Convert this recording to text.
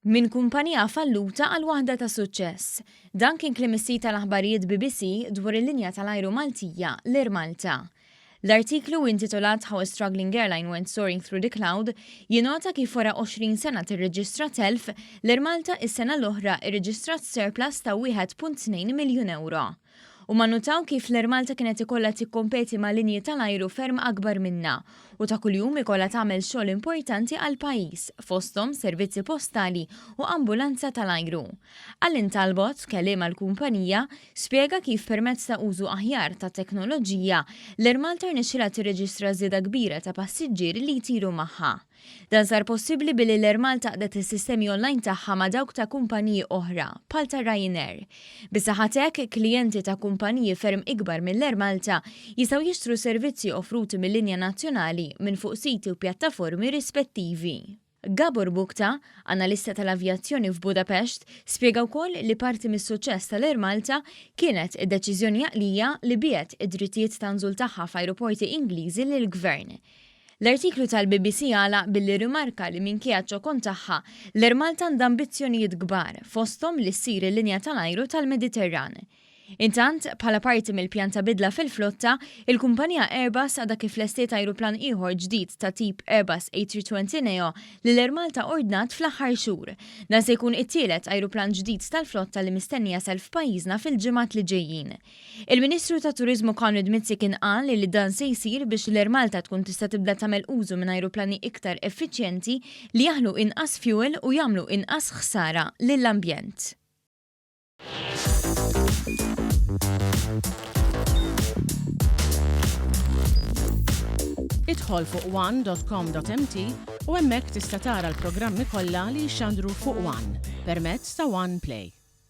Minn kumpanija falluta għal waħda ta' suċċess. Dan kien kliem is-sit tal-aħbarijiet BBC dwar il-linja tal-ajru Maltija l-Air Malta. L-artiklu intitolat How a Struggling Airline Went Soaring Through the Cloud jinota kif wara 20 sena tirreġistra telf l-Air Malta is-sena l-oħra irreġistrat surplus ta' 1.2 miljun euro. U ma nutaw kif l-Air Malta kienet ikollha tikkompeti ma' linji tal-ajru ferm akbar minna u ta' kuljum ikollha tagħmel xogħol importanti għal pajjiż fosthom servizzi postali u ambulanza tal-ajru. Allin Talbot, kelliem għall-kumpanija, spjega kif permezz ta' użu aħjar ta' teknoloġija l-Air Malta rnexxielha tirreġistra żieda kbira ta' passiġġieri li jtiru magħha. Dan sar possibbli billi l-Air Malta qdet is-sistemi online tagħha ma' dawk ta' kumpaniji oħra, bħal ta' Ryanair. Bisaħat hekk, klijenti ta' kumpaniji ferm ikbar mill-Air Malta jistgħu jixtru servizzi offruti mill-linja nazzjonali minn fuq siti u pjattaformi rispettivi. Gabor Bukta, analista tal-avjazzjoni f'Budapest, spjega wkoll li parti mis-suċċess tal-Air Malta kienet id-deċiżjoni għaqlija li biet id-drittijiet ta' nżul tagħha f'ajruporti Ingliżi lill-Gvern. L-artiklu tal-BBC għala billi rimarka li minkejja ċokon tagħha l-Air Malta għandha ambizzjonijiet kbar fosthom li ssir il-linja tal-ajru tal-Mediterran. Intant, bħala parti mill-pjan ta' bidla fil-flotta, il-kumpanija Airbus għadha kif lestiet ajruplan ieħor ġdid ta' tip Airbus A320neo li l-Air Malta ordnat fl-aħħar xhur. Dan se jkun it-tielet ajruplan ġdid tal-flotta li mistenni jasal f'pajjiżna fil-ġimgħat li ġejjin. Il-Ministru ta' Turiżmu Conrad Mizzi kien qal li dan se jsir biex l-Air Malta tkun tista' tibda tagħmel użu minn ajruplani iktar effiċjenti li jaħlu inqas fuel u jagħmlu inqas ħsara lill-ambjent. Idħol fuq one.com.mt u hemmhekk tista' tara l-programmi kollha li jxandru fuq One permezz ta' One Play.